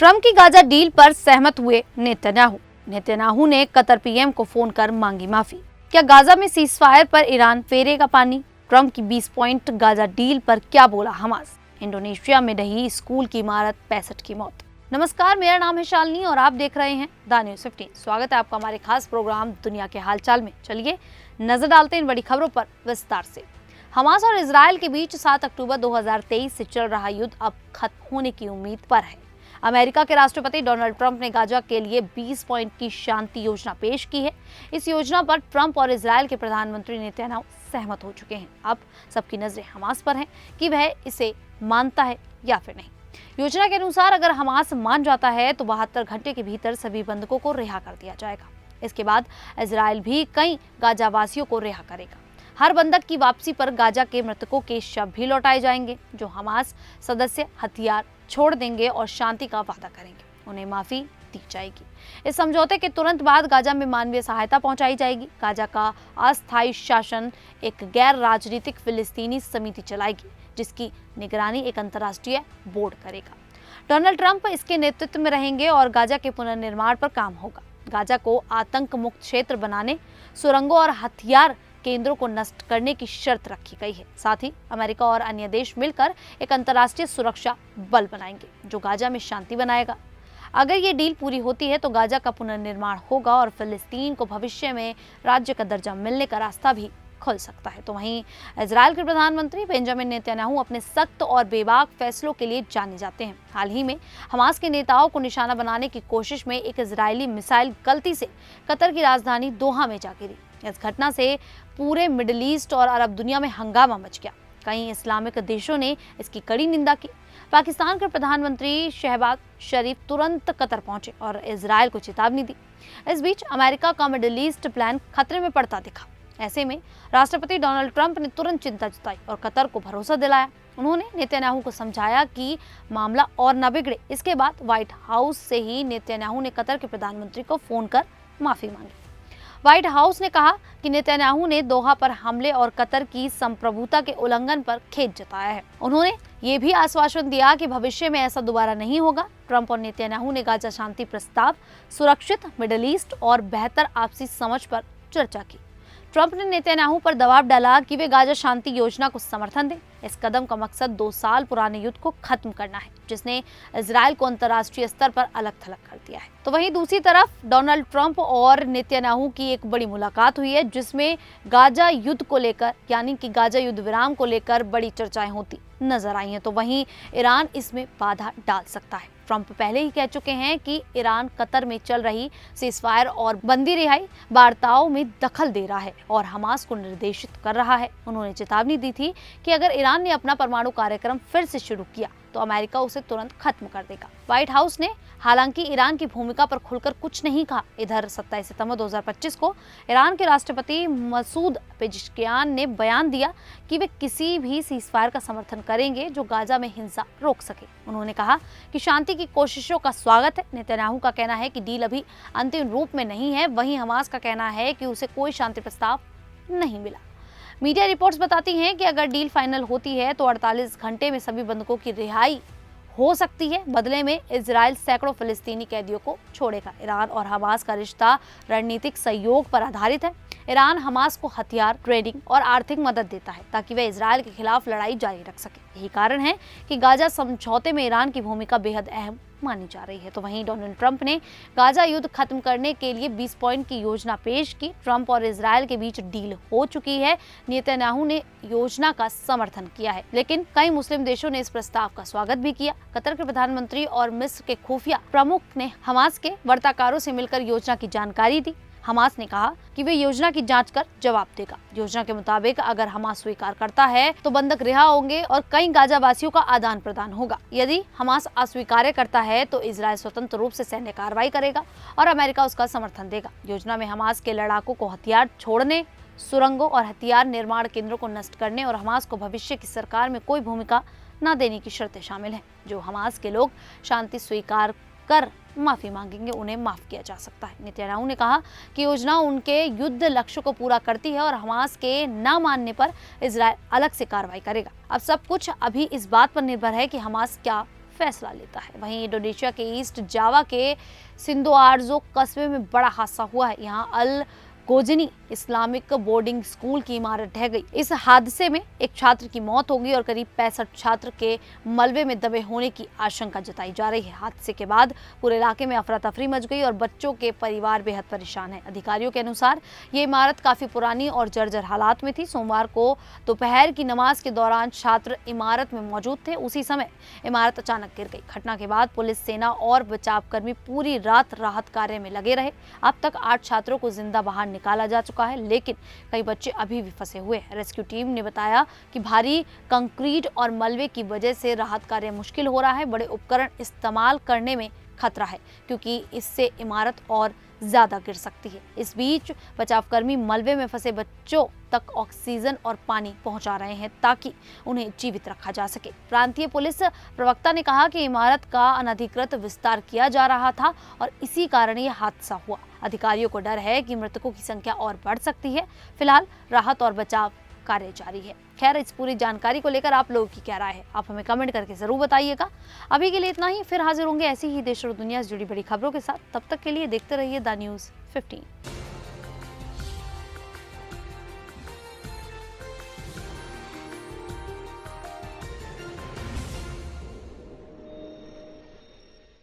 Trump की Gaza deal पर सहमत हुए नेतन्याहू ने कतर पीएम को फोन कर मांगी माफी। क्या गाजा में सीजफायर पर ईरान फेरेगा पानी? ट्रंप की 20 पॉइंट गाजा डील पर क्या बोला हमास? इंडोनेशिया में ढही स्कूल की इमारत, 65 की मौत। नमस्कार, मेरा नाम है शालिनी और आप देख रहे हैं द न्यूज़ 15। स्वागत है आपका हमारे खास प्रोग्राम दुनिया के हालचाल में। चलिए नजर डालते हैं इन बड़ी खबरों पर विस्तार से। हमास और इजरायल के बीच 7 अक्टूबर 2023 से चल रहा युद्ध अब खत्म होने की उम्मीद पर है। अमेरिका के राष्ट्रपति डोनाल्ड ट्रंप ने गाजा के लिए 20 पॉइंट की शांति योजना पेश की है। इस योजना पर ट्रंप और इजरायल के प्रधानमंत्री नेतन्याहू सहमत हो चुके हैं। अब सबकी नजरें हमास पर हैं कि वह इसे मानता है या फिर नहीं। योजना के अनुसार अगर हमास मान जाता है तो 72 घंटे के भीतर सभी बंधकों को रिहा कर दिया जाएगा। इसके बाद इजरायल भी कई गाजावासियों को रिहा करेगा। हर बंधक की वापसी पर गाजा के मृतकों के शव भी लौटाए जाएंगे। जो हमास सदस्य हथियार छोड़ देंगे और शांति का वादा करेंगे, उन्हें माफी दी जाएगी। इस समझौते के तुरंत बाद गाजा में मानवीय सहायता पहुंचाई जाएगी। गाजा का अस्थायी शासन एक गैर राजनीतिक फिलिस्तीनी समिति चलाएगी, जिसकी निगरानी एक अंतर्राष्ट्रीय बोर्ड करेगा। डोनाल्ड ट्रंप इसके नेतृत्व में रहेंगे और गाजा के पुनर्निर्माण पर काम होगा। गाजा को आतंक मुक्त क्षेत्र बनाने, सुरंगों और हथियार केंद्रों को नष्ट करने की शर्त रखी गई है। साथ ही अमेरिका और अन्य देश मिलकर एक अंतर्राष्ट्रीय सुरक्षा बल बनाएंगे जो गाजा में शांति बनाएगा। अगर ये डील पूरी होती है तो गाजा का पुनर्निर्माण होगा और फिलिस्तीन को भविष्य में राज्य का दर्जा मिलने का रास्ता भी खुल सकता है। तो वहीं इजरायल के प्रधानमंत्री बेंजामिन नेतन्याहू अपने सख्त और बेबाक फैसलों के लिए जाने जाते हैं। हाल ही में हमास के नेताओं को निशाना बनाने की कोशिश में एक इजरायली मिसाइल गलती से कतर की राजधानी दोहा में जा गिरी। इस घटना से पूरे मिडिल ईस्ट और अरब दुनिया में हंगामा मच गया। कई इस्लामिक देशों ने इसकी कड़ी निंदा की। पाकिस्तान के प्रधानमंत्री शहबाज शरीफ तुरंत कतर पहुंचे और इजरायल को चेतावनी दी। इस बीच अमेरिका का मिडिल ईस्ट प्लान खतरे में पड़ता दिखा। ऐसे में राष्ट्रपति डोनाल्ड ट्रंप ने तुरंत चिंता जताई और कतर को भरोसा दिलाया। उन्होंने नेतन्याहू को समझाया कि मामला और न बिगड़े। इसके बाद व्हाइट हाउस से ही नेतन्याहू ने कतर के प्रधानमंत्री को फोन कर माफी मांगी। व्हाइट हाउस ने कहा कि नेतन्याहू ने दोहा पर हमले और कतर की संप्रभुता के उल्लंघन पर खेद जताया है। उन्होंने ये भी आश्वासन दिया कि भविष्य में ऐसा दोबारा नहीं होगा। ट्रंप और नेतन्याहू ने गाजा शांति प्रस्ताव, सुरक्षित मिडिल ईस्ट और बेहतर आपसी समझ पर चर्चा की। ट्रंप ने नेतन्याहू पर दबाव डाला कि वे गाजा शांति योजना को समर्थन दें। इस कदम का मकसद 2 साल पुराने युद्ध को खत्म करना है, जिसने इजरायल को अंतर्राष्ट्रीय स्तर पर अलग थलग कर दिया है। तो वहीं दूसरी तरफ डोनाल्ड ट्रंप और नेतन्याहू की एक बड़ी मुलाकात हुई है, जिसमें गाजा युद्ध को लेकर यानी कि गाजा युद्ध विराम को लेकर बड़ी चर्चाएं होती नजर आई हैं। तो वहीं ईरान इसमें बाधा डाल सकता है। ट्रंप पहले ही कह चुके हैं कि ईरान कतर में चल रही सीजफायर और बंदी रिहाई वार्ताओं में दखल दे रहा है और हमास को निर्देशित कर रहा है। उन्होंने चेतावनी दी थी कि अगर ईरान ने अपना परमाणु कार्यक्रम फिर से शुरू किया तो अमेरिका उसे तुरंत खत्म कर देगा। व्हाइट हाउस ने हालांकि ईरान की भूमिका पर खुलकर कुछ नहीं कहा। इधर 27 सितंबर 2025 को ईरान के राष्ट्रपति मसूद पेजिशकियान ने बयान दिया कि वे किसी भी सीजफायर का समर्थन करेंगे जो गाजा में हिंसा रोक सके। उन्होंने कहा कि शांति की कोशिशों का स्वागत है। नेतन्याहू का कहना है कि डील अभी अंतिम रूप में नहीं है। वहीं हमास का कहना है कि उसे कोई शांति प्रस्ताव नहीं मिला। मीडिया रिपोर्ट्स बताती हैं कि अगर डील फाइनल होती है तो 48 घंटे में सभी बंधकों की रिहाई हो सकती है। बदले में इजरायल सैकड़ों फिलिस्तीनी कैदियों को छोड़ेगा। ईरान और हमास का रिश्ता रणनीतिक सहयोग पर आधारित है। ईरान हमास को हथियार, ट्रेडिंग और आर्थिक मदद देता है ताकि वह इजरायल के खिलाफ लड़ाई जारी रख सके। यही कारण है कि गाजा समझौते में ईरान की भूमिका बेहद अहम मानी जा रही है। तो वहीं डोनाल्ड ट्रंप ने गाजा युद्ध खत्म करने के लिए 20 पॉइंट की योजना पेश की। ट्रंप और इजरायल के बीच डील हो चुकी है। नेतन्याहू ने योजना का समर्थन किया है, लेकिन कई मुस्लिम देशों ने इस प्रस्ताव का स्वागत भी किया। कतर के प्रधानमंत्री और मिस्र के खुफिया प्रमुख ने हमास के वार्ताकारों से मिलकर योजना की जानकारी दी। हमास ने कहा कि वे योजना की जांच कर जवाब देगा। योजना के मुताबिक अगर हमास स्वीकार करता है तो बंधक रिहा होंगे और कई गाजावासियों का आदान प्रदान होगा। यदि हमास अस्वीकार करता है तो इजरायल स्वतंत्र रूप से सैन्य कार्रवाई करेगा और अमेरिका उसका समर्थन देगा। योजना में हमास के लड़ाकों को हथियार छोड़ने, सुरंगों और हथियार निर्माण केंद्रों को नष्ट करने और हमास को भविष्य की सरकार में कोई भूमिका न देने की शर्तें शामिल हैं। जो हमास के लोग शांति स्वीकार कर माफी मांगेंगे उन्हें माफ किया जा सकता है। नेतन्याहू ने कहा कि योजना उनके युद्ध लक्ष्य को पूरा करती है और हमास के न मानने पर इजरायल अलग से कार्रवाई करेगा। अब सब कुछ अभी इस बात पर निर्भर है कि हमास क्या फैसला लेता है। वहीं इंडोनेशिया के ईस्ट जावा के सिंदोआर्जो कस्बे में बड़ा हादसा हुआ है। यहाँ अल गोजनी इस्लामिक बोर्डिंग स्कूल की इमारत ढह गई। इस हादसे में एक छात्र की मौत हो गई और करीब 65 छात्र के मलबे में दबे होने की आशंका जताई जा रही है। हादसे के बाद पूरे इलाके में अफरा तफरी मच गई और बच्चों के परिवार बेहद परेशान है। अधिकारियों के अनुसार ये इमारत काफी पुरानी और जर्जर हालात में थी। सोमवार को दोपहर की नमाज के दौरान छात्र इमारत में मौजूद थे। उसी समय इमारत अचानक गिर गई। घटना के बाद पुलिस, सेना और बचावकर्मी पूरी रात राहत कार्य में लगे रहे। अब तक 8 छात्रों को जिंदा बाहर निकाला जा चुका है, लेकिन कई बच्चे अभी भी फंसे हुए हैं। रेस्क्यू टीम ने बताया कि भारी कंक्रीट और मलबे की वजह से राहत कार्य मुश्किल हो रहा है। बड़े उपकरण इस्तेमाल करने में खतरा है क्योंकि इससे इमारत और ज्यादा गिर सकती है। इस बीच बचावकर्मी मलबे में फंसे बच्चों तक ऑक्सीजन और पानी पहुंचा रहे हैं ताकि उन्हें जीवित रखा जा सके। प्रांतीय पुलिस प्रवक्ता ने कहा कि इमारत का अनधिकृत विस्तार किया जा रहा था और इसी कारण यह हादसा हुआ। अधिकारियों को डर है कि मृतकों की संख्या और बढ़ सकती है। फिलहाल राहत और बचाव कार्य जारी है। खैर, इस पूरी जानकारी को लेकर आप लोगों की क्या राय है, आप हमें कमेंट करके जरूर बताइएगा। अभी के लिए इतना ही, फिर हाजिर होंगे ऐसी ही देश और दुनिया से जुड़ी बड़ी खबरों के साथ। तब तक के लिए देखते रहिए द न्यूज़ 15।